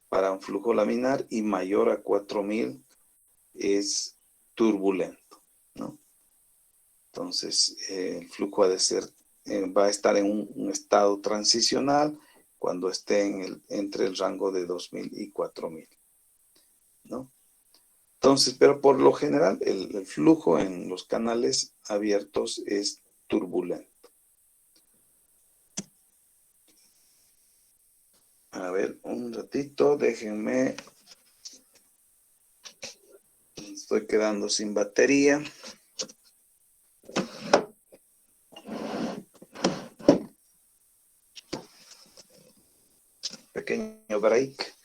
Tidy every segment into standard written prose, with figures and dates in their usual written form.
para un flujo laminar y mayor a 4000 es turbulento, ¿no? Entonces, el flujo va a estar en un estado transicional cuando esté entre el rango de 2000 y 4000, ¿no? Entonces, pero por lo general, el flujo en los canales abiertos es turbulento. A ver, un ratito, déjenme. Estoy quedando sin batería. Pequeño break.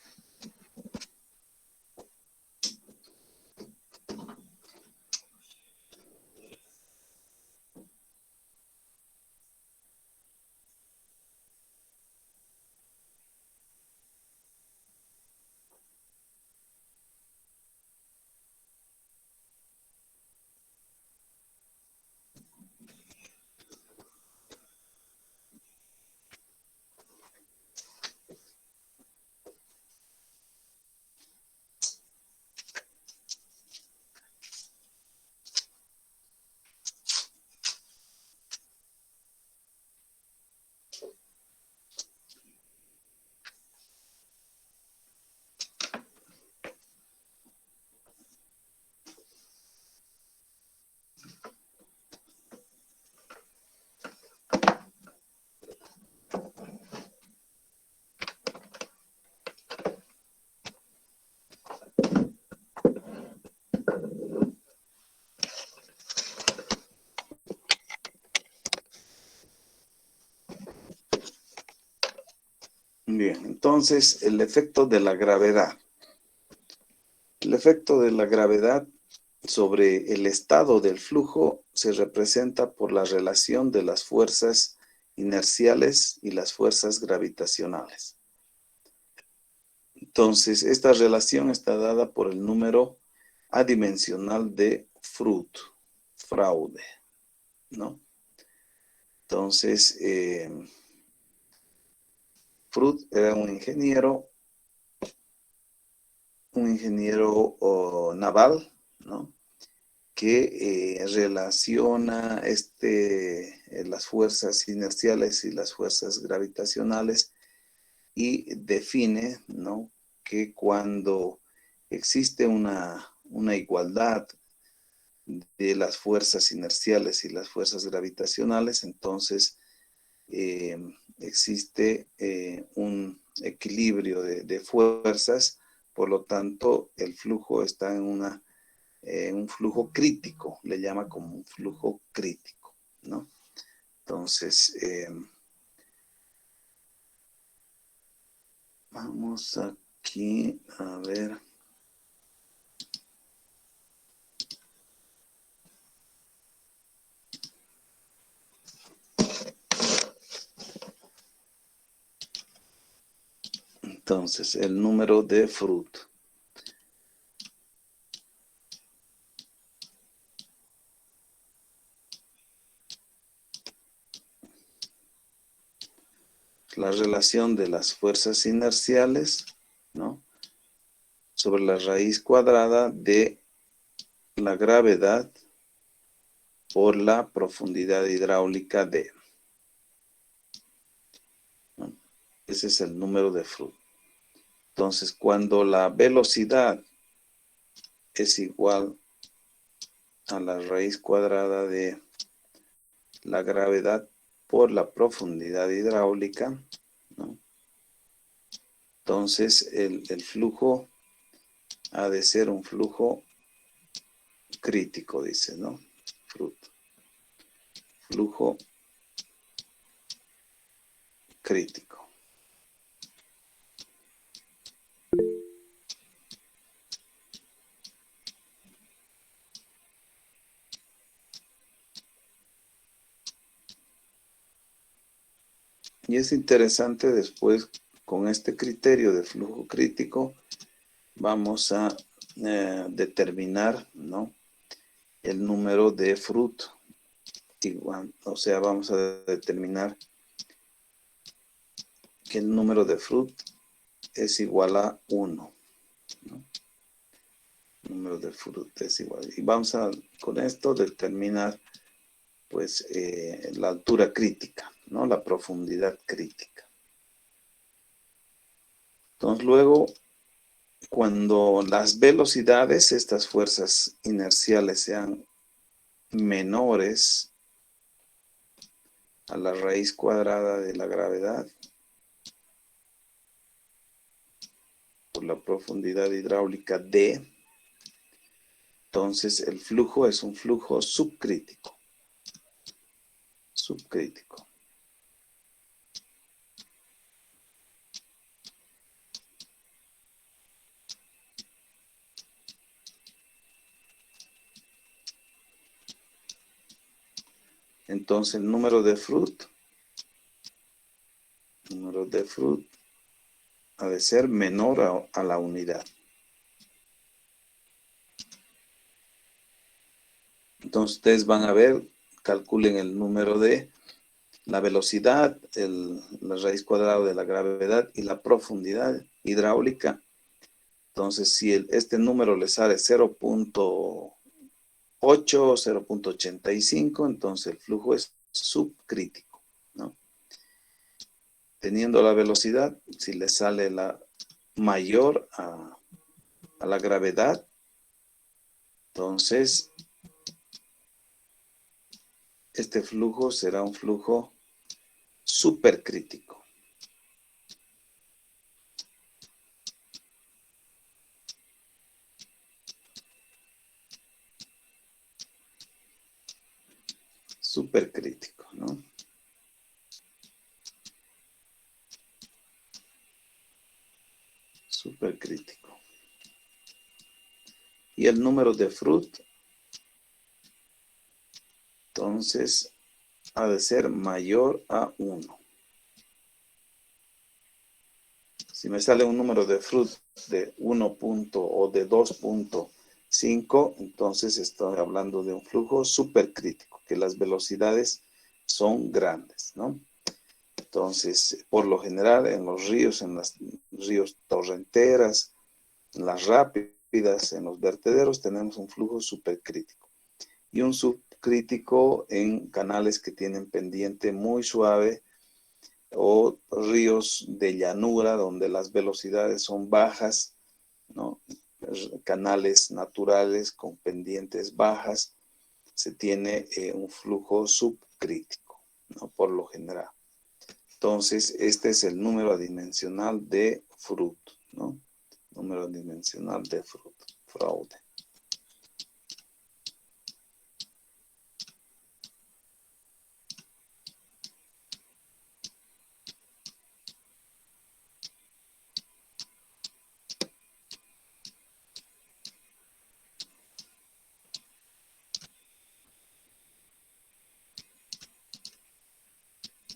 Bien, entonces el efecto de la gravedad. El efecto de la gravedad sobre el estado del flujo se representa por la relación de las fuerzas inerciales y las fuerzas gravitacionales. Entonces, esta relación está dada por el número adimensional de Fraude, ¿no? Entonces, Freud era un ingeniero naval, ¿no? Que relaciona las fuerzas inerciales y las fuerzas gravitacionales y define, ¿no?, que cuando existe una igualdad de las fuerzas inerciales y las fuerzas gravitacionales, entonces existe un equilibrio de fuerzas, por lo tanto el flujo está en un flujo crítico, le llama como un flujo crítico, ¿no? Entonces, vamos aquí a ver. Entonces, el número de Freud. La relación de las fuerzas inerciales, ¿no?, sobre la raíz cuadrada de la gravedad por la profundidad hidráulica D, ¿no? Ese es el número de Freud. Entonces, cuando la velocidad es igual a la raíz cuadrada de la gravedad por la profundidad hidráulica, ¿no?, entonces el flujo ha de ser un flujo crítico, dice, ¿no? Flujo crítico. Y es interesante después, con este criterio de flujo crítico, vamos a determinar, ¿no?, el número de Freud. Igual, o sea, vamos a determinar que el número de Freud es igual a 1, ¿no? Número de Froude es igual. Y vamos a, con esto, determinar, pues, la altura crítica, ¿no? La profundidad crítica. Entonces, luego, cuando las velocidades, estas fuerzas inerciales, sean menores a la raíz cuadrada de la gravedad por la profundidad hidráulica D, entonces el flujo es un flujo subcrítico. Subcrítico. Entonces el número de Froude ha de ser menor a la unidad. Entonces ustedes van a ver, calculen el número de la velocidad, la raíz cuadrada de la gravedad y la profundidad hidráulica. Entonces, si este número les sale 0.8 o 0.85, entonces el flujo es subcrítico, ¿no? Teniendo la velocidad, si le sale la mayor a la gravedad, entonces este flujo será un flujo supercrítico. Supercrítico, ¿no? Supercrítico. Y el número de Froude, entonces, ha de ser mayor a 1. Si me sale un número de Froude de 1 o de 2.5, entonces estoy hablando de un flujo supercrítico, que las velocidades son grandes, ¿no? Entonces, por lo general, en los ríos, en las ríos torrenteras, en las rápidas, en los vertederos, tenemos un flujo supercrítico. Y un subcrítico en canales que tienen pendiente muy suave, o ríos de llanura donde las velocidades son bajas, ¿no? Canales naturales con pendientes bajas, se tiene un flujo subcrítico, ¿no? Por lo general. Entonces, este es el número adimensional de Froude, ¿no? Número adimensional de Froude.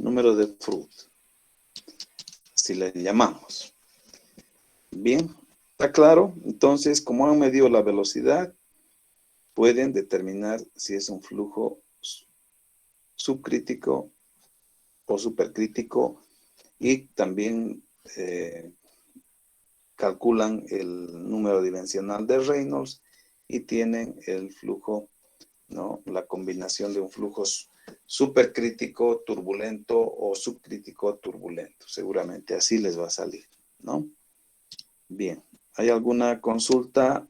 Número de Froude, así le llamamos. Bien, ¿está claro? Entonces, como han medido la velocidad, pueden determinar si es un flujo subcrítico o supercrítico, y también calculan el número dimensional de Reynolds y tienen el flujo, ¿no? La combinación de un flujo supercrítico turbulento o subcrítico turbulento. Seguramente así les va a salir, ¿no? Bien. ¿Hay alguna consulta,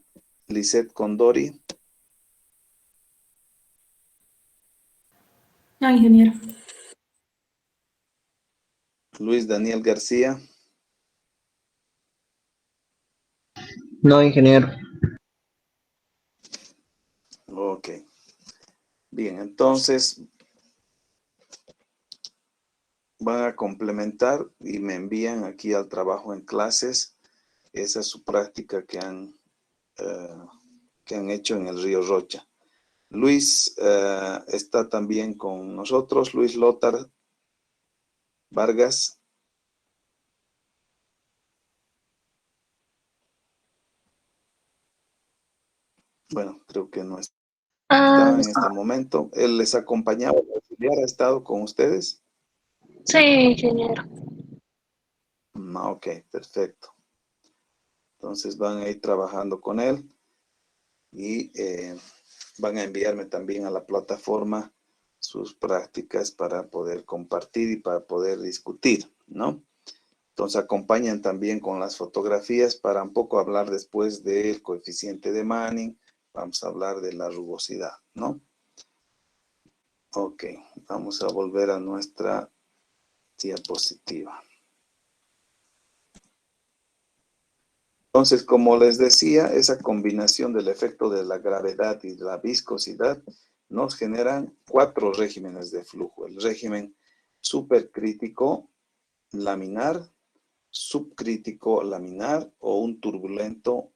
Lisette Condori? No, ingeniero. Luis Daniel García. No, ingeniero. Ok. Bien, entonces van a complementar y me envían aquí al trabajo en clases esa es su práctica que han hecho en el río Rocha. Luis está también con nosotros, Luis Lothar Vargas. Bueno, creo que no está en este momento. Él les acompañaba, ha estado con ustedes. Sí, ingeniero. Ok, perfecto. Entonces van a ir trabajando con él y van a enviarme también a la plataforma sus prácticas para poder compartir y para poder discutir, ¿no? Entonces acompañan también con las fotografías para un poco hablar después del coeficiente de Manning. Vamos a hablar de la rugosidad, ¿no? Ok, vamos a volver a nuestra diapositiva. Entonces, como les decía, esa combinación del efecto de la gravedad y de la viscosidad nos generan 4 regímenes de flujo. El régimen supercrítico laminar, subcrítico laminar o un turbulento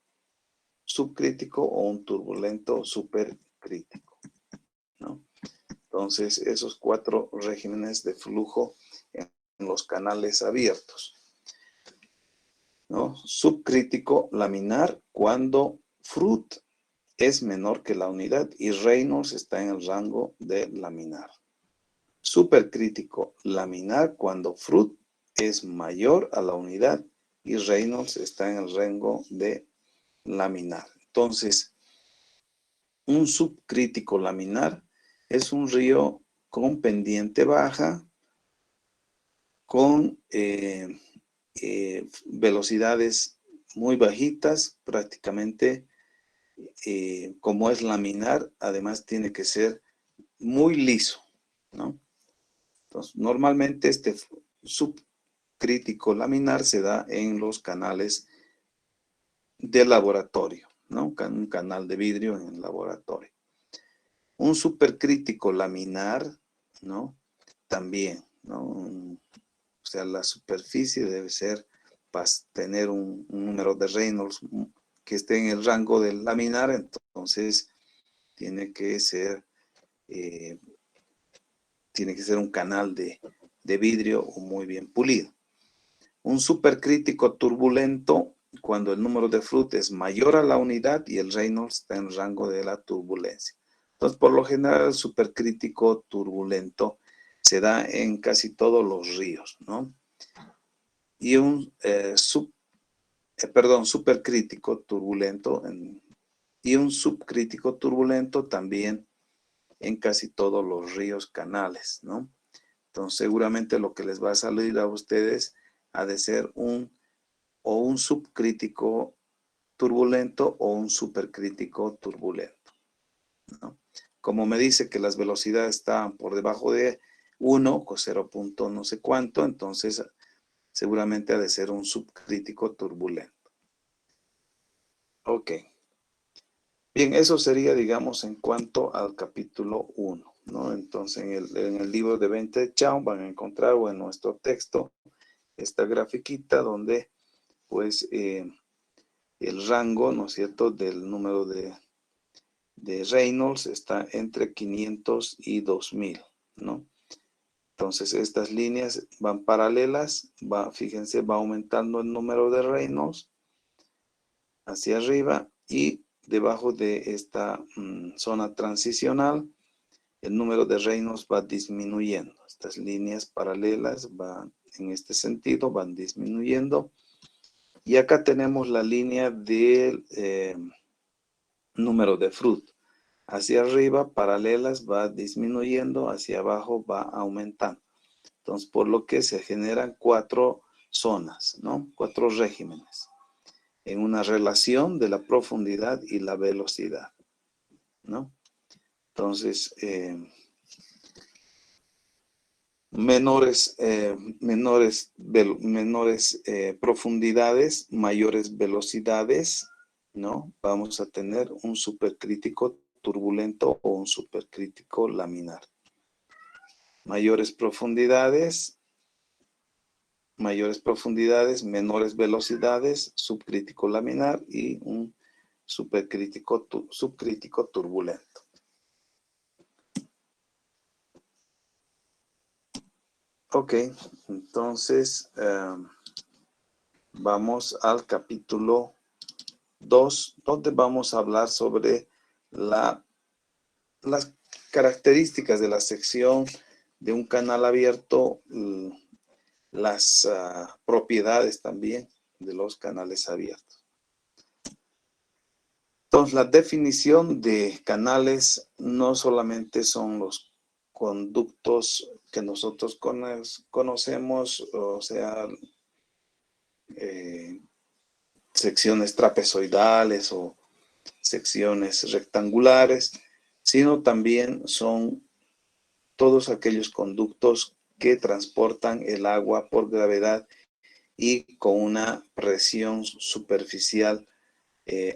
subcrítico o un turbulento supercrítico, ¿no? Entonces, esos 4 regímenes de flujo en los canales abiertos, ¿no? Subcrítico laminar cuando Fruit es menor que la unidad y Reynolds está en el rango de laminar. Supercrítico laminar cuando Fruit es mayor a la unidad y Reynolds está en el rango de laminar. Entonces, un subcrítico laminar es un río con pendiente baja, con velocidades muy bajitas, prácticamente como es laminar, además tiene que ser muy liso, ¿no? Entonces, normalmente este subcrítico laminar se da en los canales de laboratorio, ¿no? Un canal de vidrio en el laboratorio. Un supercrítico laminar, ¿no? También, ¿no? O sea, la superficie debe ser para tener un número de Reynolds que esté en el rango del laminar, entonces tiene que ser un canal de vidrio muy bien pulido. Un supercrítico turbulento cuando el número de Fruit es mayor a la unidad y el Reynolds está en el rango de la turbulencia. Entonces, por lo general, el supercrítico turbulento se da en casi todos los ríos, ¿no? Y un supercrítico turbulento y un subcrítico turbulento también en casi todos los ríos canales, ¿no? Entonces, seguramente lo que les va a salir a ustedes ha de ser un subcrítico turbulento o un supercrítico turbulento, ¿no? Como me dice que las velocidades están por debajo de 1, con 0. No sé cuánto, entonces seguramente ha de ser un subcrítico turbulento. Ok. Bien, eso sería, digamos, en cuanto al capítulo 1, ¿no? Entonces, en el libro de Bente Chao van a encontrar, o en nuestro texto, esta grafiquita donde, pues, el rango, ¿no es cierto?, del número de Reynolds está entre 500 y 2000, ¿no? Entonces, estas líneas van paralelas, fíjense, va aumentando el número de Reynolds hacia arriba y debajo de esta zona transicional, el número de Reynolds va disminuyendo. Estas líneas paralelas van en este sentido, van disminuyendo. Y acá tenemos la línea del número de Fruit. Hacia arriba, paralelas, va disminuyendo, hacia abajo va aumentando. Entonces, por lo que se generan 4 zonas, ¿no? 4 regímenes en una relación de la profundidad y la velocidad, ¿no? Entonces, menores profundidades, mayores velocidades, ¿no? Vamos a tener un supercrítico turbulento o un supercrítico laminar. Mayores profundidades, menores velocidades, subcrítico laminar y un subcrítico turbulento. Ok, entonces vamos al capítulo 2, donde vamos a hablar sobre las características de la sección de un canal abierto, las propiedades también de los canales abiertos. Entonces, la definición de canales no solamente son los conductos que nosotros conocemos, o sea, secciones trapezoidales o secciones rectangulares, sino también son todos aquellos conductos que transportan el agua por gravedad y con una presión superficial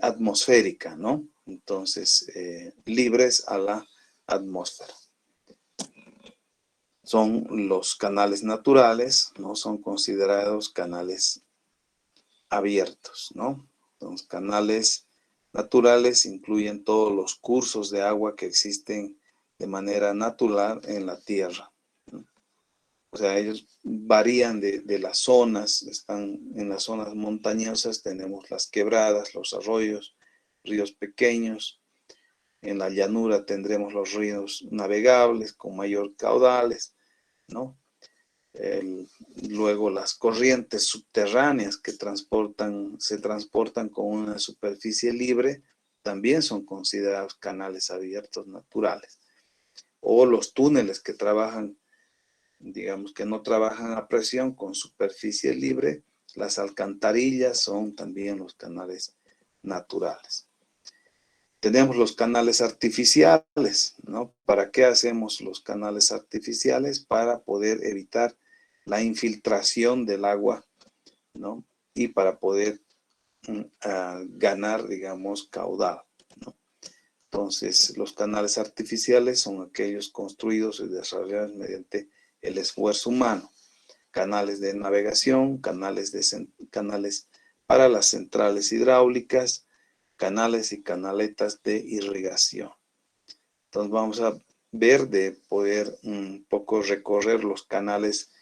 atmosférica, ¿no? Entonces, libres a la atmósfera. Son los canales naturales, ¿no? Son considerados canales abiertos, ¿no? Los canales naturales incluyen todos los cursos de agua que existen de manera natural en la Tierra, ¿no? O sea, ellos varían de las zonas, están en las zonas montañosas, tenemos las quebradas, los arroyos, ríos pequeños. En la llanura tendremos los ríos navegables con mayor caudales, ¿no? Luego las corrientes subterráneas que se transportan con una superficie libre, también son considerados canales abiertos naturales. O los túneles que trabajan, digamos que no trabajan a presión con superficie libre, las alcantarillas son también los canales naturales. Tenemos los canales artificiales, ¿no? ¿Para qué hacemos los canales artificiales? Para poder evitar la infiltración del agua, ¿no? Y para poder ganar, digamos, caudal, ¿no? Entonces, los canales artificiales son aquellos construidos y desarrollados mediante el esfuerzo humano. Canales de navegación, canales para las centrales hidráulicas, canales y canaletas de irrigación. Entonces vamos a ver de poder un poco recorrer los canales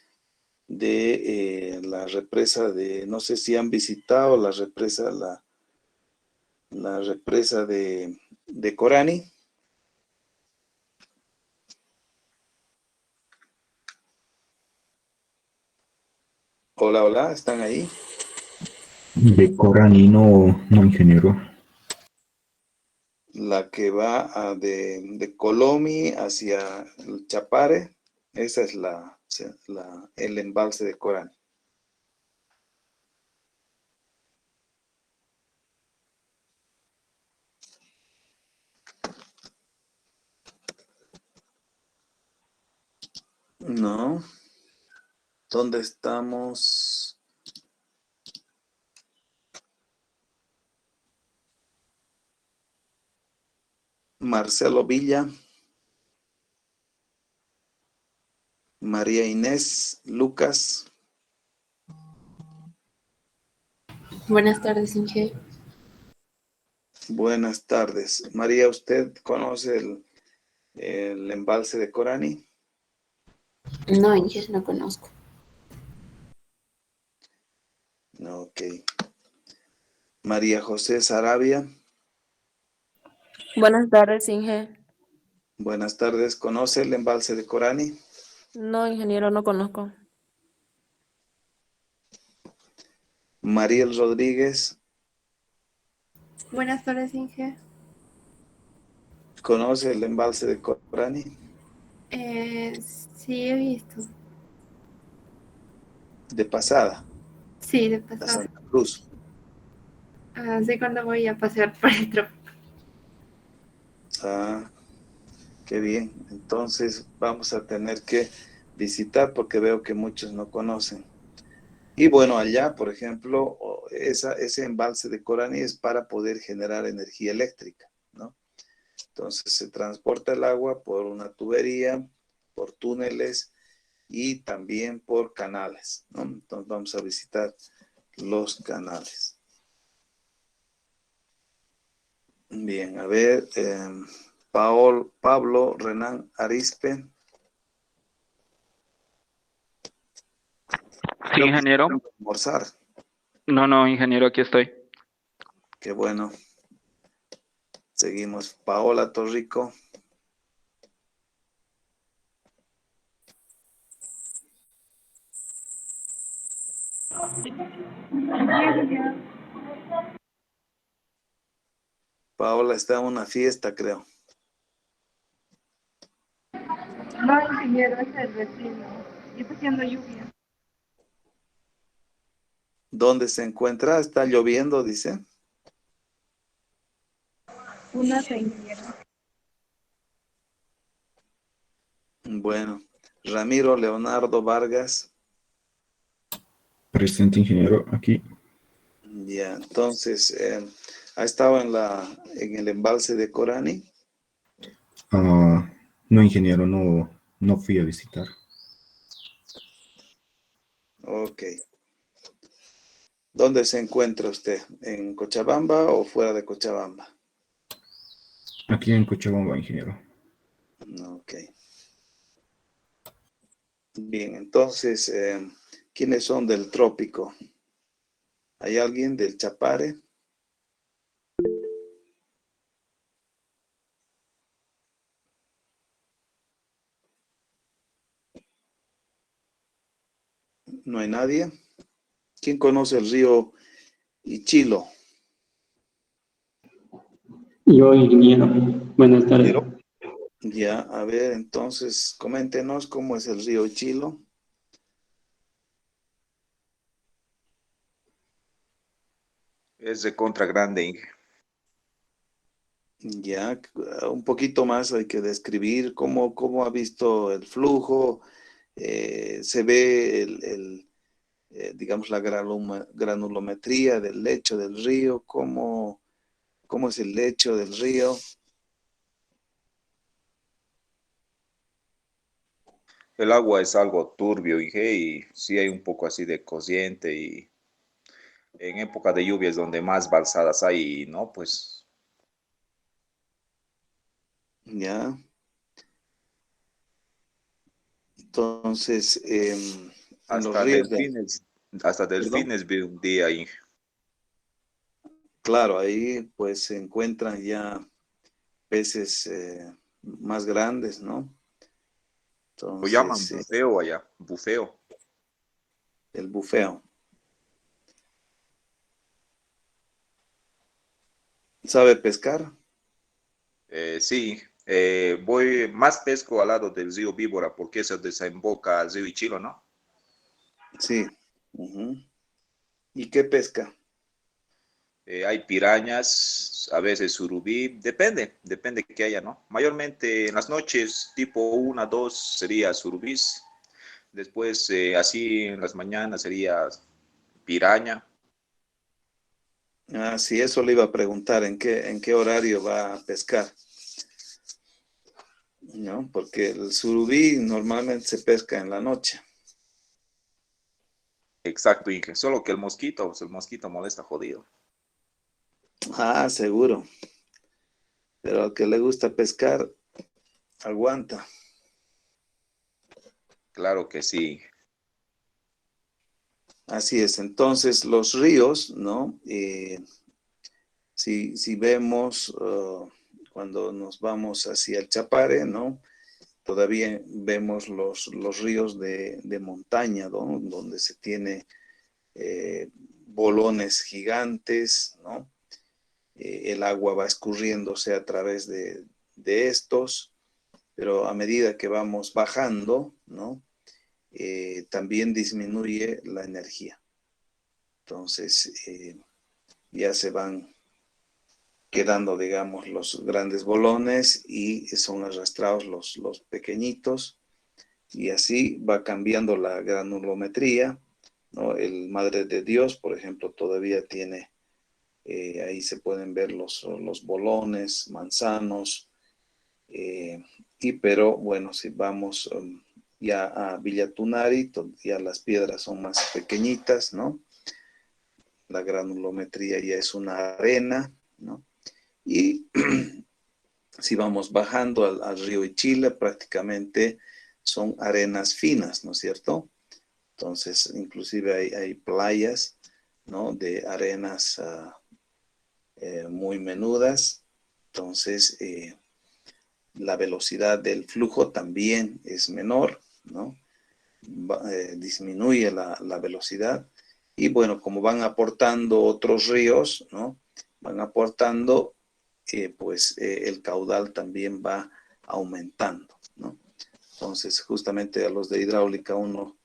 de la represa de, no sé si han visitado la represa, la represa de Corani. Hola, hola, ¿están ahí? De Corani, no, no ingeniero. La que va de Colomi hacia el Chapare, esa es el embalse de Corani. No. ¿Dónde estamos? Marcelo Villa, María Inés Lucas. Buenas tardes, Inge. Buenas tardes. María, ¿usted conoce el embalse de Corani? No, Inge, no conozco. No, ok. María José Sarabia. Buenas tardes, Inge. Buenas tardes. ¿Conoce el embalse de Corani? No, ingeniero, no conozco. Mariel Rodríguez. Buenas tardes, Inge. ¿Conoce el embalse de Corani? Sí, he visto. De pasada, Sí, de a pasada. Santa Cruz. Sé cuándo voy a pasear por el trópico. Ah, qué bien. Entonces vamos a tener que visitar porque veo que muchos no conocen. Y bueno, allá, por ejemplo, ese embalse de Corani es para poder generar energía eléctrica, ¿no? Entonces se transporta el agua por una tubería, por túneles y también por canales, ¿no? Entonces vamos a visitar los canales. Bien, a ver, Pablo Renan Arispe. Sí, ingeniero. Almorzar. No, ingeniero, aquí estoy. Qué bueno. Seguimos. Paola Torrico. Paola está en una fiesta, creo. No, ingeniero, es el vecino. Y está haciendo lluvia. ¿Dónde se encuentra? Está lloviendo, dice. Una ingeniero. Bueno, Ramiro Leonardo Vargas. Presente, ingeniero, aquí. Ya, entonces, ¿ha estado en el embalse de Corani? No, ingeniero, no fui a visitar. Ok. ¿Dónde se encuentra usted? ¿En Cochabamba o fuera de Cochabamba? Aquí en Cochabamba, ingeniero. Ok. Bien, entonces, ¿quiénes son del trópico? ¿Hay alguien del Chapare? ¿No hay nadie? ¿Quién conoce el río Ichilo? Yo, ingeniero, buenas tardes. Ya, a ver, entonces, coméntenos cómo es el río Ichilo. Es de contra grande, Inge. Ya, un poquito más hay que describir cómo ha visto el flujo, se ve digamos, la granulometría del lecho del río, cómo es el lecho del río. El agua es algo turbio, Inge, y sí hay un poco así de corriente y en época de lluvia es donde más balsadas hay, ¿no? Pues Ya, entonces, en los hasta ríos hasta perdón, delfines vi un día, Inge. claro, ahí pues se encuentran ya peces más grandes, ¿no? Lo llaman Entonces, bufeo allá, bufeo. el bufeo. ¿Sabe pescar? Sí, voy más pesco al lado del río Víbora porque eso desemboca al río Ichilo, ¿no? Sí. Ujú. ¿Y qué pesca? Hay pirañas, a veces surubí, depende que haya, ¿no? Mayormente en las noches, tipo 1, 2 sería surubís, después así en las mañanas sería piraña. Ah, sí, eso le iba a preguntar, ¿en qué horario va a pescar? ¿No? Porque el surubí normalmente se pesca en la noche. Exacto, Inge, solo que pues el mosquito molesta jodido. Ah, seguro. Pero al que le gusta pescar, aguanta. Claro que sí. Así es. Entonces, los ríos, ¿no? Si vemos cuando nos vamos hacia el Chapare, ¿no? Todavía vemos los ríos de montaña, ¿no? Donde se tiene bolones gigantes, ¿no? El agua va escurriéndose a través de estos, pero a medida que vamos bajando, ¿no? También disminuye la energía. Entonces, ya se van quedando, digamos, los grandes bolones y son arrastrados los pequeñitos y así va cambiando la granulometría, ¿no? El Madre de Dios, por ejemplo, todavía tiene, ahí se pueden ver los bolones, manzanos, pero bueno, si vamos ya a Villatunari, ya las piedras son más pequeñitas, ¿no? La granulometría ya es una arena, ¿no? Y si vamos bajando al río Ichila, prácticamente son arenas finas, ¿no es cierto? Entonces, inclusive hay playas, ¿no? De arenas muy menudas. Entonces, la velocidad del flujo también es menor, ¿no? Disminuye la velocidad. Y bueno, como van aportando otros ríos, ¿no? Van aportando, el caudal también va aumentando, ¿no? Entonces, justamente a los de hidráulica uno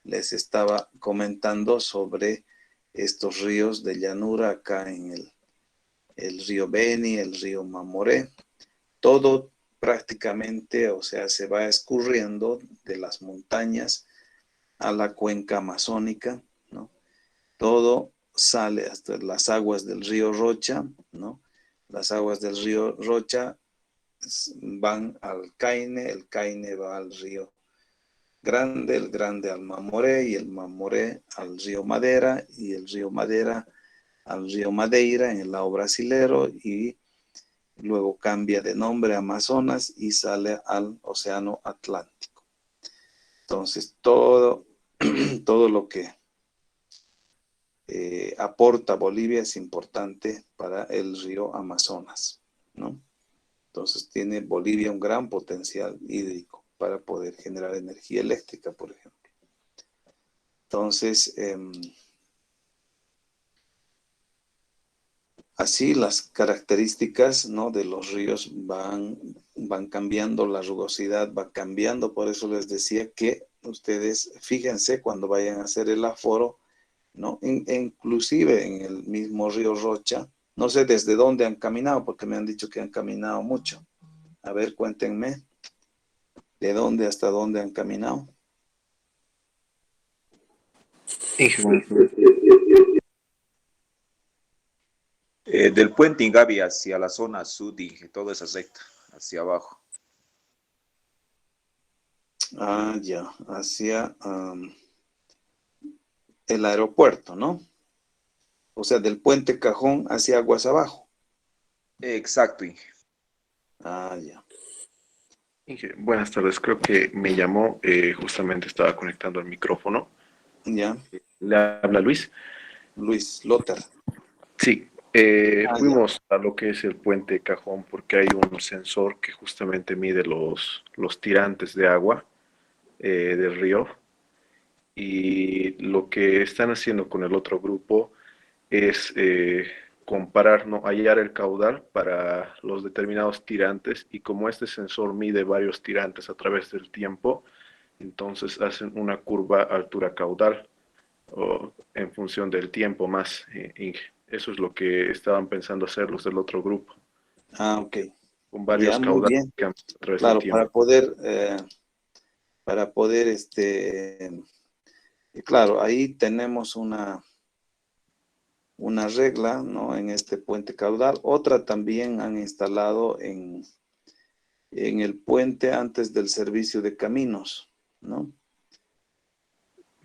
les estaba comentando sobre estos ríos de llanura acá en el río Beni, el río Mamoré. Todo prácticamente, o sea, se va escurriendo de las montañas a la cuenca amazónica, ¿no? Todo sale hasta las aguas del río Rocha, ¿no? Las aguas del río Rocha van al Caine, el Caine va al río Grande, el Grande al Mamoré y el Mamoré al río Madera y el río Madera al río Madeira en el lado brasilero y luego cambia de nombre a Amazonas y sale al Océano Atlántico. Entonces todo lo que aporta Bolivia es importante para el río Amazonas, ¿no? Entonces tiene Bolivia un gran potencial hídrico para poder generar energía eléctrica, por ejemplo. Entonces, así las características, ¿no?, de los ríos van cambiando, la rugosidad va cambiando, por eso les decía que ustedes fíjense cuando vayan a hacer el aforo, ¿no? Inclusive en el mismo río Rocha, no sé desde dónde han caminado, porque me han dicho que han caminado mucho. A ver, cuéntenme, ¿de dónde hasta dónde han caminado? Del puente Ingavi hacia la zona sur, dije, toda esa recta, hacia abajo. Ah, ya, hacia el aeropuerto, ¿no? O sea, del puente Cajón hacia aguas abajo. Exacto, Inge. Ah, ya. Inge, buenas tardes, creo que me llamó, justamente estaba conectando el micrófono. Ya. Le habla Luis. Luis Lotter. Sí, fuimos a lo que es el puente Cajón porque hay un sensor que justamente mide los tirantes de agua del río, y lo que están haciendo con el otro grupo es comparar, ¿no?, hallar el caudal para los determinados tirantes, y como este sensor mide varios tirantes a través del tiempo, entonces hacen una curva altura-caudal o en función del tiempo más, Inge. Eso es lo que estaban pensando hacer los del otro grupo. Ah, ok. Con varios Ya, muy caudales bien. que cambian a través Claro, del tiempo. para poder, claro, ahí tenemos una regla, ¿no?, en este puente caudal. Otra también han instalado en el puente antes del servicio de caminos, ¿no?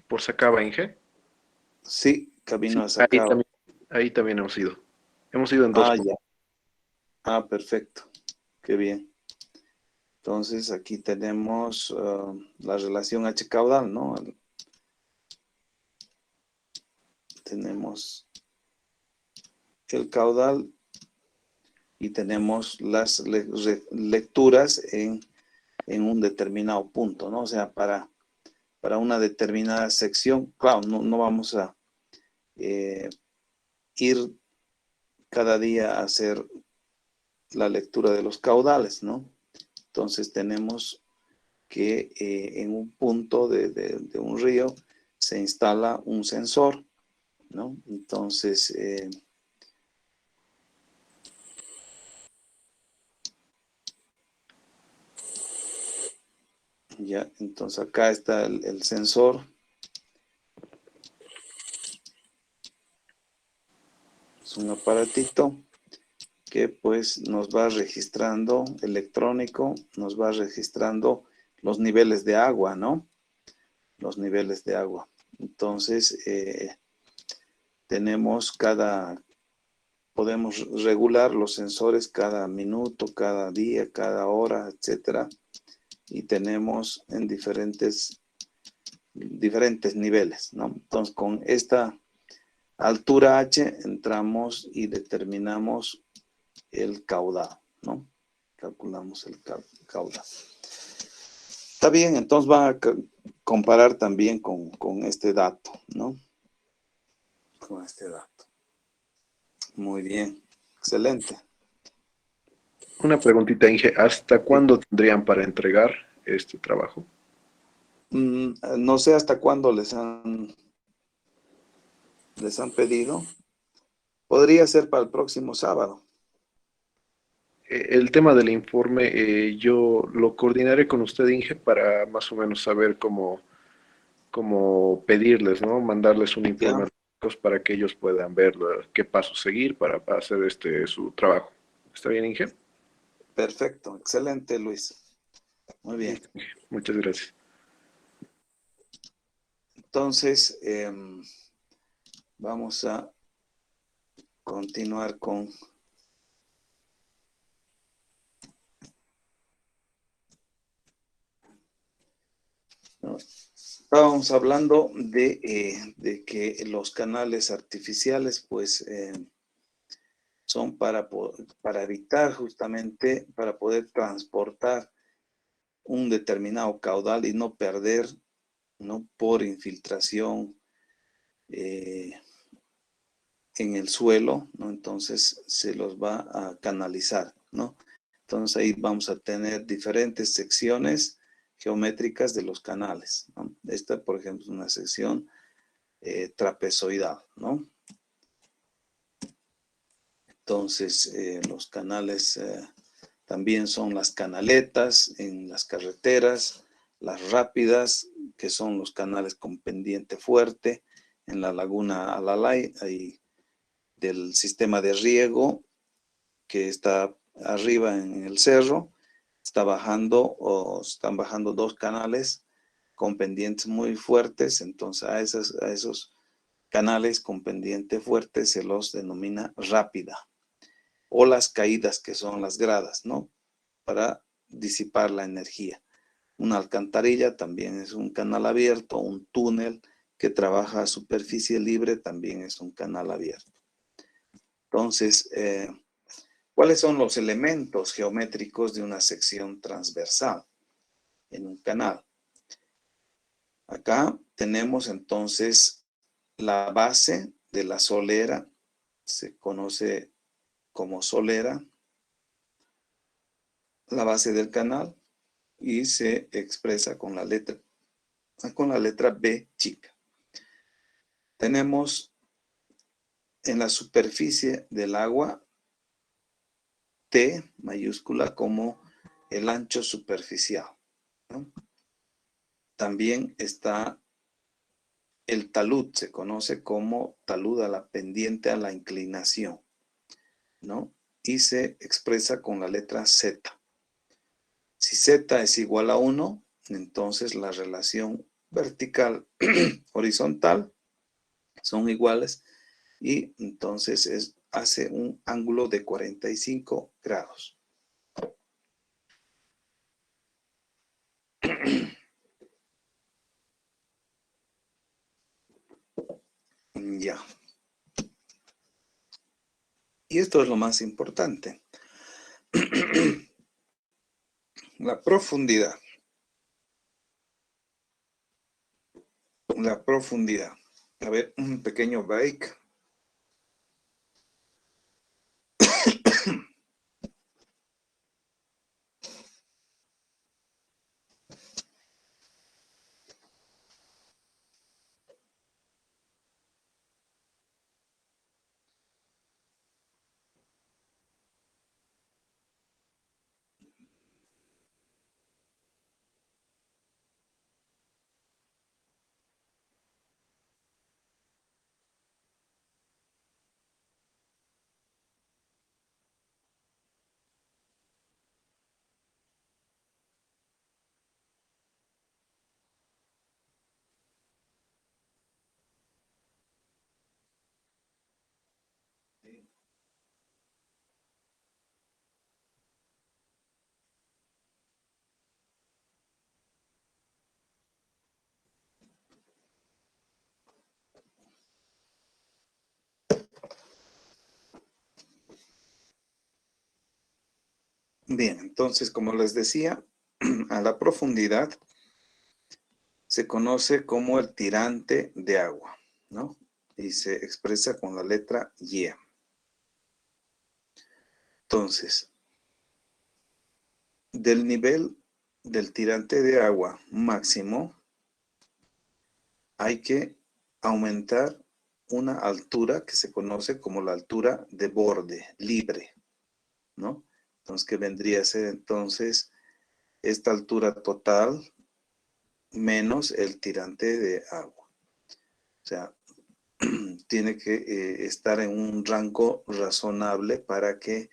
¿Por Sacaba, Inge? Sí, camino a Sí, Sacaba. ahí también hemos ido. Hemos ido en dos. Ah, ya. Ah, perfecto. Qué bien. Entonces aquí tenemos la relación H caudal, ¿no? Tenemos el caudal y tenemos las lecturas en un determinado punto, ¿no? O sea, para una determinada sección, claro, no vamos a ir cada día a hacer la lectura de los caudales, ¿no? Entonces tenemos que en un punto de un río se instala un sensor, ¿no? Entonces, ya, entonces acá está el sensor. Es un aparatito que pues nos va registrando, electrónico, nos va registrando los niveles de agua, ¿no? Los niveles de agua. Entonces, podemos regular los sensores cada minuto, cada día, cada hora, etcétera. Y tenemos en diferentes niveles, ¿no? Entonces, con esta altura H entramos y determinamos el caudal, ¿no? Calculamos el caudal. Está bien, entonces van a comparar también con este dato, ¿no? Con este dato. Muy bien, excelente. Una preguntita, Inge, ¿hasta cuándo tendrían para entregar este trabajo? No sé hasta cuándo les han pedido. Podría ser para el próximo sábado. El tema del informe, yo lo coordinaré con usted, Inge, para más o menos saber cómo pedirles, ¿no? Mandarles un informe a Ya, los para que ellos puedan ver qué pasos seguir para hacer su trabajo. ¿Está bien, Inge? perfecto, excelente, Luis. Muy bien. Listo, Inge. Muchas gracias. Entonces, vamos a continuar con ¿no? Estábamos hablando de que los canales artificiales, pues, son para evitar justamente, para poder transportar un determinado caudal y no perder, ¿no? Por infiltración en el suelo, ¿no? Entonces se los va a canalizar, ¿no? Entonces ahí vamos a tener diferentes secciones geométricas de los canales, ¿no? Esta, por ejemplo, es una sección trapezoidal, ¿no? Entonces, los canales también son las canaletas en las carreteras, las rápidas, que son los canales con pendiente fuerte, en la laguna Alalay, ahí del sistema de riego que está arriba en el cerro, están bajando dos canales con pendientes muy fuertes, entonces a esos canales con pendiente fuerte se los denomina rápida, o las caídas, que son las gradas, ¿no? Para disipar la energía. Una alcantarilla también es un canal abierto, un túnel que trabaja a superficie libre también es un canal abierto. Entonces, ¿cuáles son los elementos geométricos de una sección transversal en un canal? Acá tenemos entonces la base de la solera, se conoce como solera, la base del canal, y se expresa con la letra B chica. Tenemos en la superficie del agua T mayúscula como el ancho superficial, ¿no? También está el talud, se conoce como talud a la pendiente a la inclinación, ¿no? Y se expresa con la letra Z. Si Z es igual a 1, entonces la relación vertical horizontal son iguales y entonces hace un ángulo de 45 grados. Ya. Y esto es lo más importante. La profundidad. La profundidad. A ver, un pequeño break. Bien, entonces, como les decía, a la profundidad se conoce como el tirante de agua, ¿no? Y se expresa con la letra Y. Entonces, del nivel del tirante de agua máximo, hay que aumentar una altura que se conoce como la altura de borde libre, ¿no? Entonces, que vendría a ser entonces esta altura total menos el tirante de agua. O sea, tiene que estar en un rango razonable para que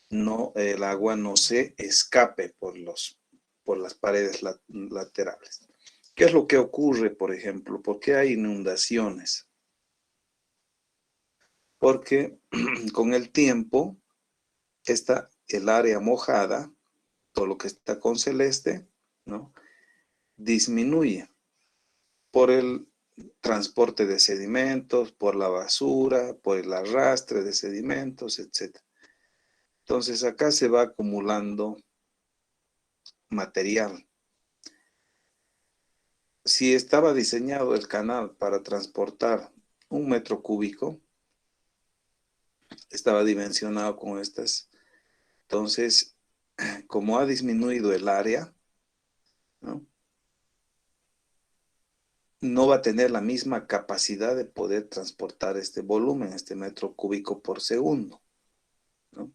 el agua no se escape por las paredes laterales. ¿Qué es lo que ocurre, por ejemplo? ¿Por qué hay inundaciones? Porque con el tiempo, el área mojada, todo lo que está con celeste, ¿no?, disminuye por el transporte de sedimentos, por la basura, por el arrastre de sedimentos, etc. Entonces acá se va acumulando material. Si estaba diseñado el canal para transportar 1 metro cúbico, estaba dimensionado con estas. Entonces, como ha disminuido el área, no va a tener la misma capacidad de poder transportar este volumen, este metro cúbico por segundo, ¿no?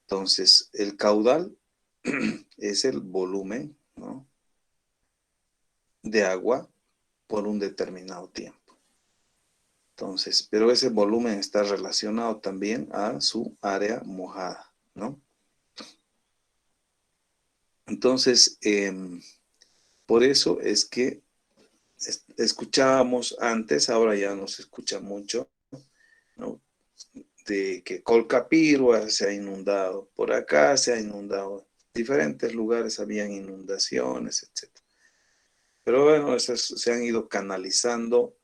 Entonces, el caudal es el volumen, ¿no?, de agua por un determinado tiempo. Entonces, pero ese volumen está relacionado también a su área mojada, ¿no? Entonces, por eso es que escuchábamos antes, ahora ya no se escucha mucho, ¿no?, de que Colcapirua se ha inundado, por acá se ha inundado, diferentes lugares habían inundaciones, etc. Pero bueno, esas se han ido canalizando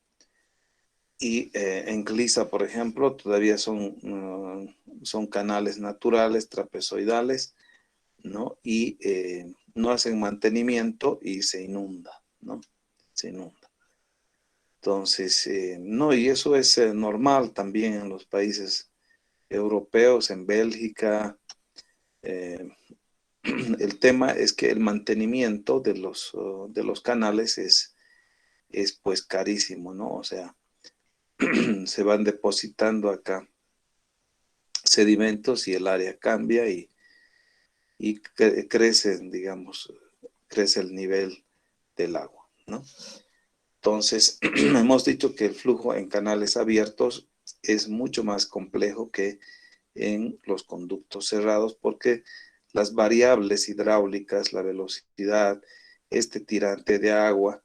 y en Clisa, por ejemplo, todavía son canales naturales, trapezoidales, ¿no? Y no hacen mantenimiento y se inunda, ¿no? Se inunda. Entonces, no, y eso es normal también en los países europeos, en Bélgica. El tema es que el mantenimiento de los canales es pues carísimo, ¿no? O sea, se van depositando acá sedimentos y el área cambia y crece, digamos, crece el nivel del agua, ¿no? Entonces, hemos dicho que el flujo en canales abiertos es mucho más complejo que en los conductos cerrados porque las variables hidráulicas, la velocidad, este tirante de agua,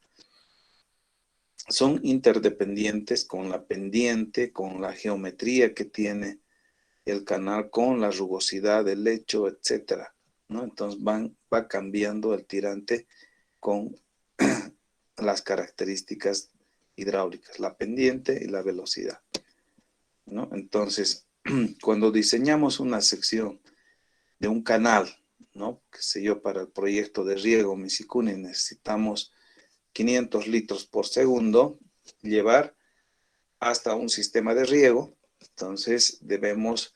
son interdependientes con la pendiente, con la geometría que tiene el canal, con la rugosidad del lecho, etcétera, ¿no? Entonces va cambiando el tirante con las características hidráulicas, la pendiente y la velocidad, ¿no? Entonces, cuando diseñamos una sección de un canal, ¿no?, qué sé yo, para el proyecto de riego Misicuni necesitamos 500 litros por segundo, llevar hasta un sistema de riego. Entonces debemos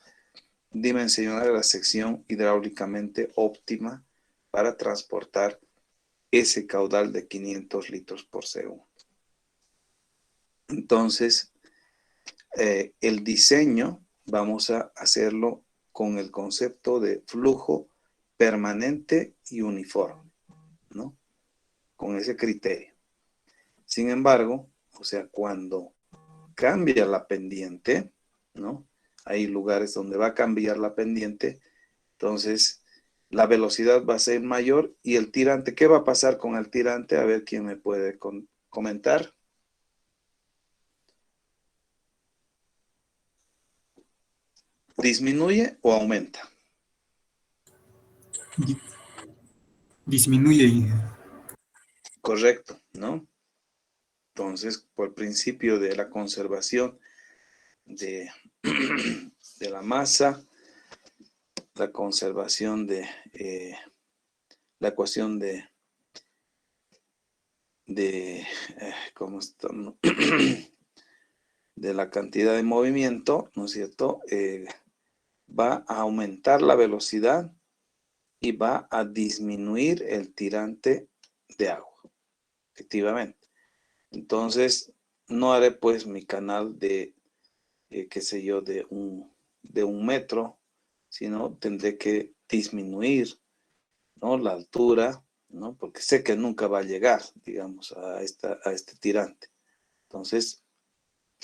dimensionar la sección hidráulicamente óptima para transportar ese caudal de 500 litros por segundo. Entonces, el diseño vamos a hacerlo con el concepto de flujo permanente y uniforme, ¿no?, con ese criterio. Sin embargo, o sea, cuando cambia la pendiente, ¿no?, hay lugares donde va a cambiar la pendiente, entonces la velocidad va a ser mayor y el tirante, ¿qué va a pasar con el tirante? A ver quién me puede comentar. ¿Disminuye o aumenta? Disminuye. Correcto, ¿no? Entonces, por principio de la conservación de la masa, la conservación de la ecuación de ¿cómo está? De la cantidad de movimiento, ¿no es cierto? Va a aumentar la velocidad y va a disminuir el tirante de agua, efectivamente. Entonces, no haré pues mi canal de, qué sé yo, de un metro, sino tendré que disminuir, ¿no?, la altura, ¿no?, porque sé que nunca va a llegar, digamos, a este tirante. Entonces,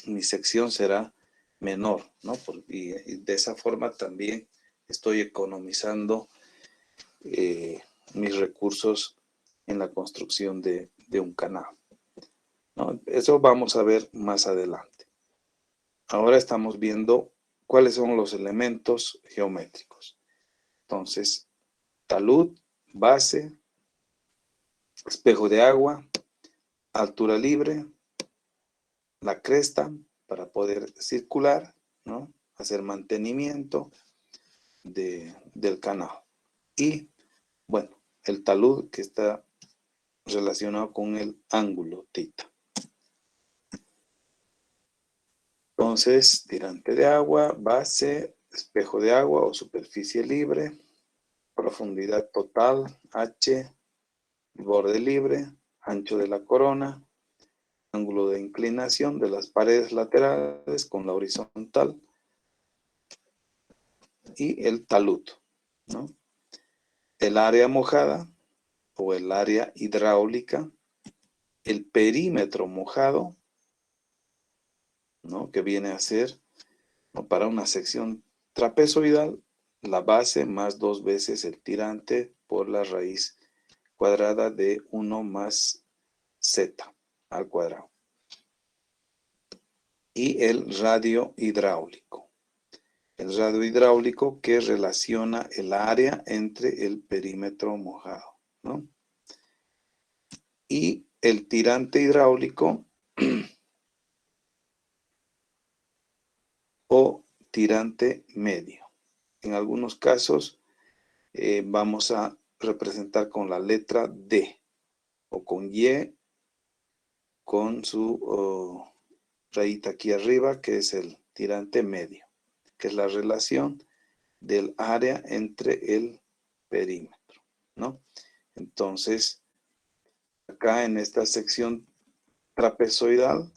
mi sección será menor, ¿no? Y de esa forma también estoy economizando mis recursos en la construcción de un canal, ¿no? Eso vamos a ver más adelante. Ahora estamos viendo cuáles son los elementos geométricos. Entonces, talud, base, espejo de agua, altura libre, la cresta para poder circular, ¿no?, hacer mantenimiento del canal. Y, bueno, el talud que está relacionado con el ángulo θ. Entonces, tirante de agua, base, espejo de agua o superficie libre, profundidad total, H, borde libre, ancho de la corona, ángulo de inclinación de las paredes laterales con la horizontal y el talud, ¿no? El área mojada o el área hidráulica, el perímetro mojado, ¿no?, que viene a ser, ¿no?, para una sección trapezoidal, la base más 2 veces el tirante por la raíz cuadrada de 1 más z al cuadrado. Y el radio hidráulico. El radio hidráulico que relaciona el área entre el perímetro mojado, ¿no? Y el tirante hidráulico o tirante medio. En algunos casos vamos a representar con la letra D o con Y, con su rayita aquí arriba, que es el tirante medio, que es la relación del área entre el perímetro, ¿no? Entonces, acá en esta sección trapezoidal,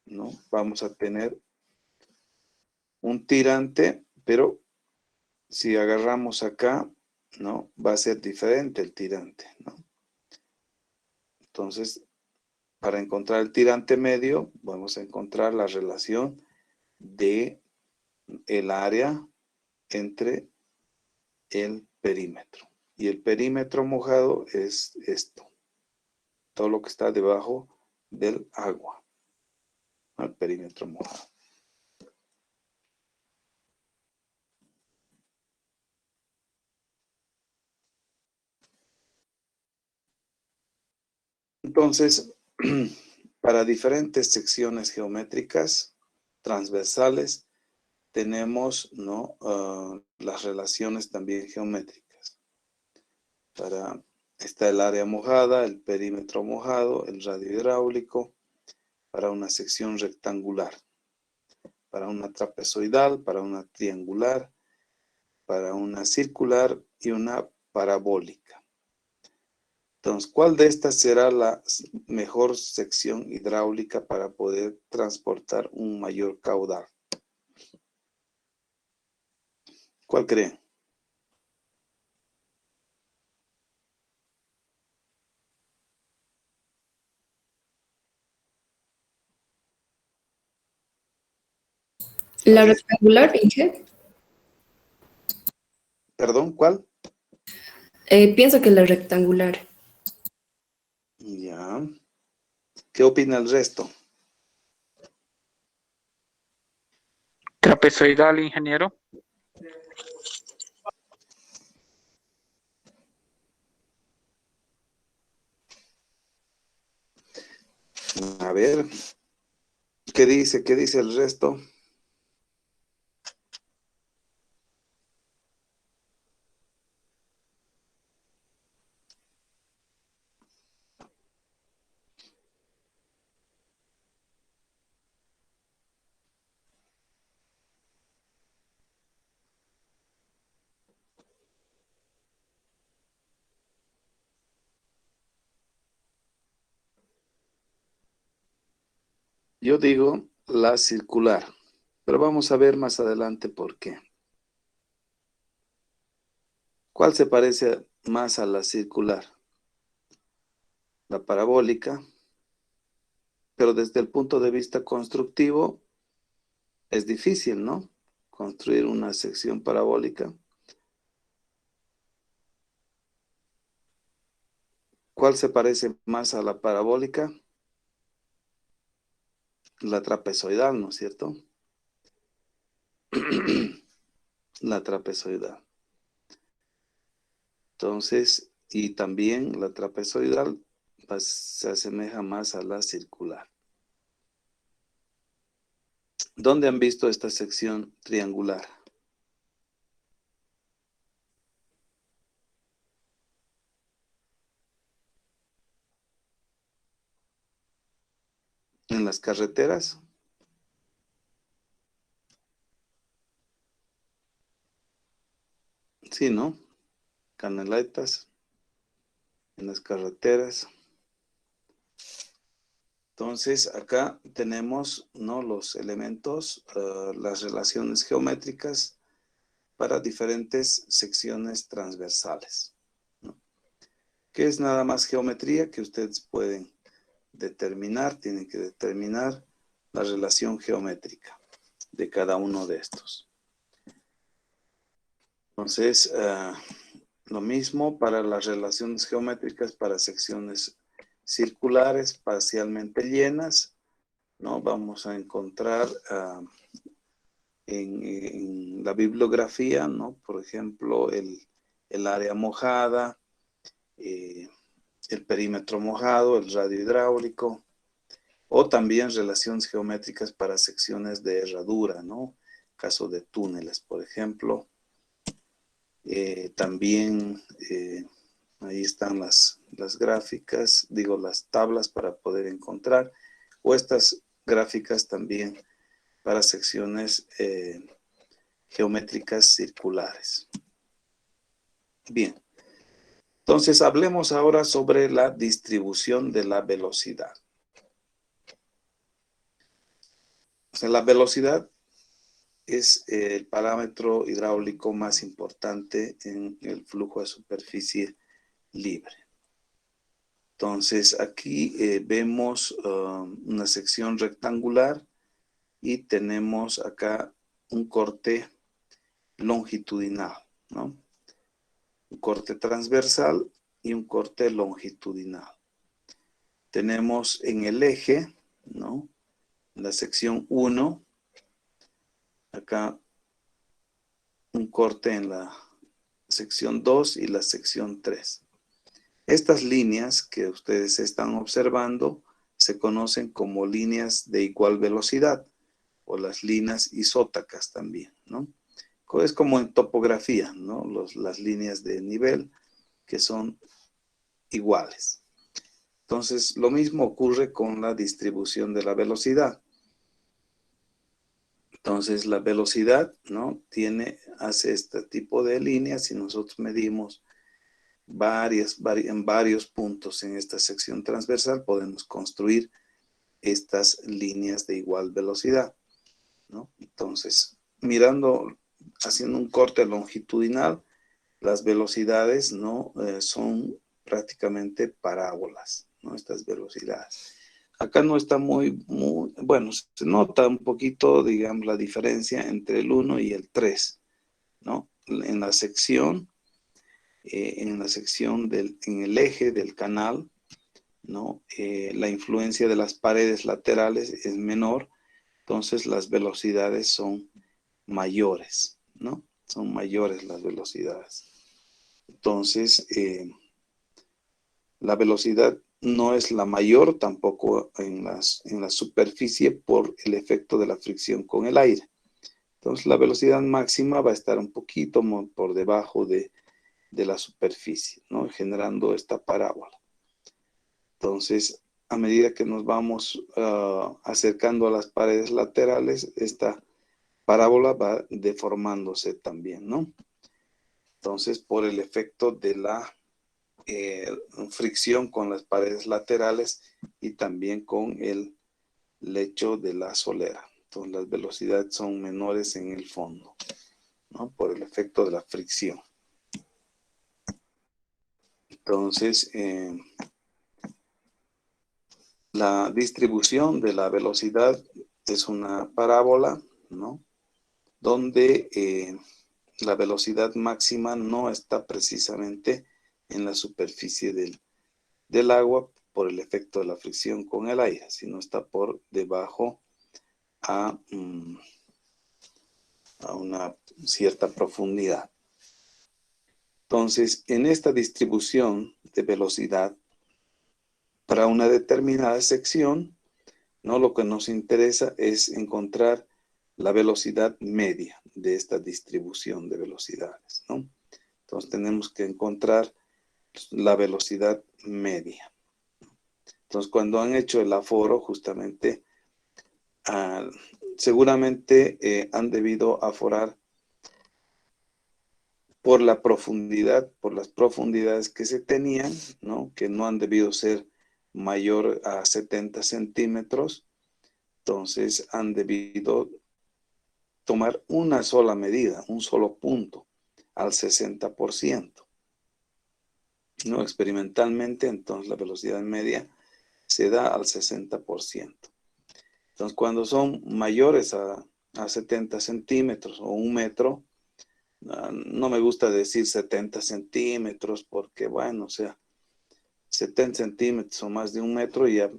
¿no?, vamos a tener un tirante, pero si agarramos acá, ¿no?, va a ser diferente el tirante, ¿no? Entonces, para encontrar el tirante medio, vamos a encontrar la relación de el área entre el perímetro. Y el perímetro mojado es esto, todo lo que está debajo del agua, el perímetro mojado. Entonces, para diferentes secciones geométricas transversales, tenemos, ¿no?, las relaciones también geométricas. Está el área mojada, el perímetro mojado, el radio hidráulico, para una sección rectangular, para una trapezoidal, para una triangular, para una circular y una parabólica. Entonces, ¿cuál de estas será la mejor sección hidráulica para poder transportar un mayor caudal? ¿Cuál creen? La rectangular, Inge. ¿Perdón? ¿Cuál? Pienso que la rectangular. Ya. ¿Qué opina el resto? Trapezoidal, ingeniero. A ver, ¿qué dice? ¿Qué dice el resto? Yo digo la circular, pero vamos a ver más adelante por qué. ¿Cuál se parece más a la circular? La parabólica, pero desde el punto de vista constructivo es difícil, ¿no? Construir una sección parabólica. ¿Cuál se parece más a la parabólica? La trapezoidal, ¿no es cierto? La trapezoidal. Entonces, y también la trapezoidal pues, se asemeja más a la circular. ¿Dónde han visto esta sección triangular? ¿En las carreteras? Sí, ¿no? Canaletas, en las carreteras. Entonces, acá tenemos, ¿no?, los elementos, las relaciones geométricas para diferentes secciones transversales, ¿no? Que es nada más geometría que ustedes pueden determinar, tienen que determinar la relación geométrica de cada uno de estos. Entonces, lo mismo para las relaciones geométricas para secciones circulares parcialmente llenas, ¿no? Vamos a encontrar en la bibliografía, ¿no? Por ejemplo, el área mojada, el perímetro mojado, el radio hidráulico, o también relaciones geométricas para secciones de herradura, ¿no? Caso de túneles, por ejemplo. También ahí están las gráficas, digo, las tablas para poder encontrar, o estas gráficas también para secciones geométricas circulares. Bien, entonces hablemos ahora sobre la distribución de la velocidad. O sea, la velocidad es el parámetro hidráulico más importante en el flujo de superficie libre. Entonces, aquí vemos una sección rectangular y tenemos acá un corte longitudinal, ¿no? Un corte transversal y un corte longitudinal. Tenemos en el eje, ¿no?, la sección 1, acá un corte en la sección 2 y la sección 3. Estas líneas que ustedes están observando se conocen como líneas de igual velocidad o las líneas isótacas también, ¿no? Es como en topografía, ¿no? Las líneas de nivel que son iguales. Entonces, lo mismo ocurre con la distribución de la velocidad. Entonces, la velocidad, ¿no?, hace este tipo de líneas y nosotros medimos en varios puntos en esta sección transversal, podemos construir estas líneas de igual velocidad, ¿no? Entonces, haciendo un corte longitudinal, las velocidades, ¿no?, son prácticamente parábolas, ¿no?, estas velocidades. Acá no está bueno, se nota un poquito, digamos, la diferencia entre el 1 y el 3, ¿no? En la sección en el eje del canal, ¿no? La influencia de las paredes laterales es menor, entonces las velocidades son mayores, ¿no? Son mayores las velocidades. Entonces, la velocidad no es la mayor tampoco en la superficie por el efecto de la fricción con el aire. Entonces, la velocidad máxima va a estar un poquito por debajo de la superficie, ¿no?, generando esta parábola. Entonces, a medida que nos vamos acercando a las paredes laterales, esta parábola va deformándose también, ¿no? Entonces, por el efecto de la fricción con las paredes laterales y también con lecho de la solera. Entonces las velocidades son menores en el fondo, ¿no? Por el efecto de la fricción. Entonces, la distribución de la velocidad es una parábola, ¿no? Donde la velocidad máxima no está precisamente en la superficie del agua por el efecto de la fricción con el aire, sino está por debajo a una cierta profundidad. Entonces, en esta distribución de velocidad, para una determinada sección, ¿no? Lo que nos interesa es encontrar la velocidad media de esta distribución de velocidades, ¿no? Entonces tenemos que encontrar la velocidad media. Entonces cuando han hecho el aforo, justamente, seguramente han debido aforar por la profundidad, por las profundidades que se tenían, ¿no? Que no han debido ser mayor a 70 centímetros. Entonces han debido tomar una sola medida, un solo punto, al 60%. ¿No? Experimentalmente, entonces la velocidad media se da al 60%. Entonces, cuando son mayores a 70 centímetros o 1 metro, no me gusta decir 70 centímetros porque, bueno, o sea, 70 centímetros o más de 1 metro ya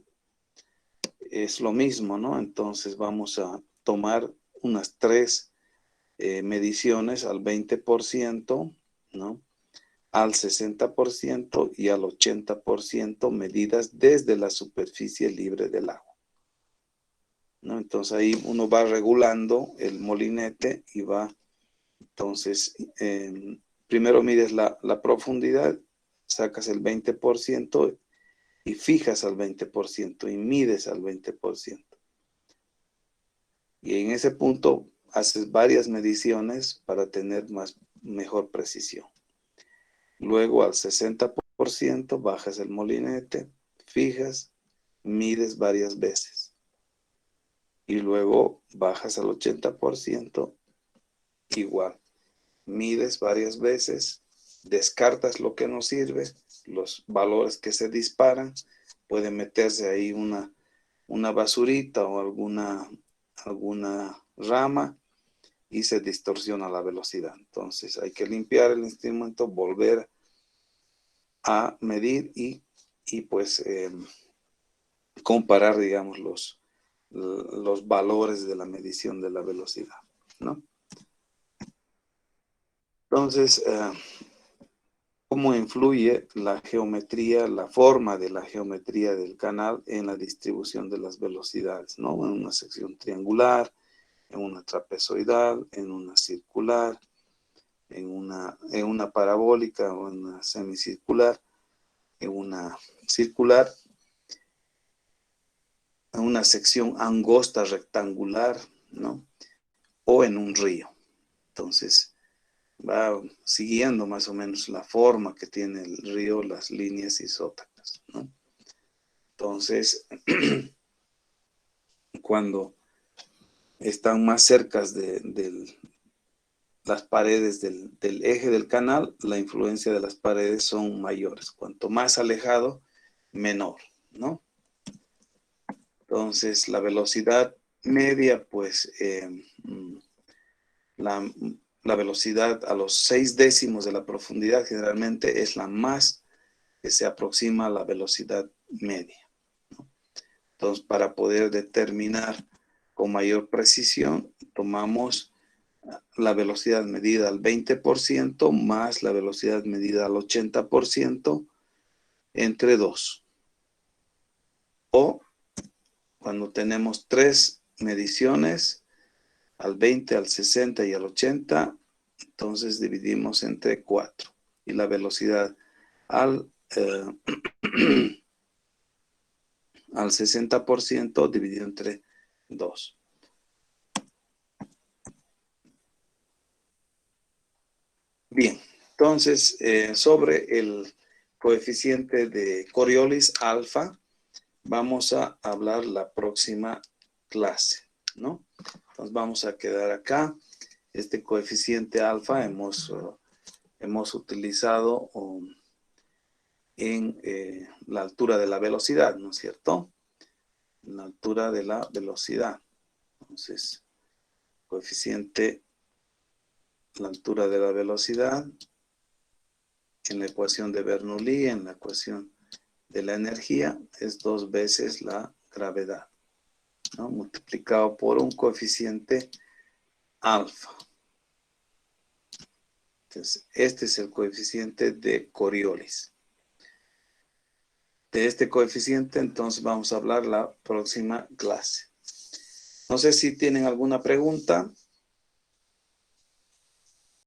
es lo mismo, ¿no? Entonces vamos a tomar unas 3 mediciones al 20%, ¿no? Al 60% y al 80% medidas desde la superficie libre del agua, ¿no? Entonces ahí uno va regulando el molinete y va, entonces, primero mides la profundidad, sacas el 20% y fijas al 20% y mides al 20%. Y en ese punto haces varias mediciones para tener mejor precisión. Luego al 60% bajas el molinete, fijas, mides varias veces. Y luego bajas al 80%, igual. Mides varias veces, descartas lo que no sirve, los valores que se disparan, puede meterse ahí una basurita o alguna rama y se distorsiona la velocidad. Entonces hay que limpiar el instrumento, volver a medir y pues comparar, digamos, los valores de la medición de la velocidad, ¿no? Entonces, ¿cómo influye la geometría, la forma de la geometría del canal en la distribución de las velocidades, ¿no? En una sección triangular, en una trapezoidal, en una circular, en una parabólica o en una semicircular, en una circular, en una sección angosta rectangular, ¿no? O en un río. Entonces, va siguiendo más o menos la forma que tiene el río, las líneas isótacas, ¿no? Entonces, cuando están más cerca de las paredes del eje del canal, la influencia de las paredes son mayores. Cuanto más alejado, menor, ¿no? Entonces, la velocidad media, pues, la velocidad a los 6/10 de la profundidad generalmente es la más que se aproxima a la velocidad media, ¿no? Entonces, para poder determinar con mayor precisión, tomamos la velocidad medida al 20% más la velocidad medida al 80% entre 2. O cuando tenemos 3 mediciones, al 20, al 60 y al 80, entonces dividimos entre 4. Y la velocidad al 60% dividido entre 2. Bien, entonces sobre el coeficiente de Coriolis alfa, vamos a hablar la próxima clase, ¿no? Entonces vamos a quedar acá. Este coeficiente alfa hemos utilizado en la altura de la velocidad, ¿no es cierto? En la altura de la velocidad. Entonces, coeficiente, la altura de la velocidad, en la ecuación de Bernoulli, en la ecuación de la energía, es 2 veces la gravedad, ¿no? Multiplicado por un coeficiente alfa. Entonces, este es el coeficiente de Coriolis. De este coeficiente, entonces, vamos a hablar la próxima clase. No sé si tienen alguna pregunta.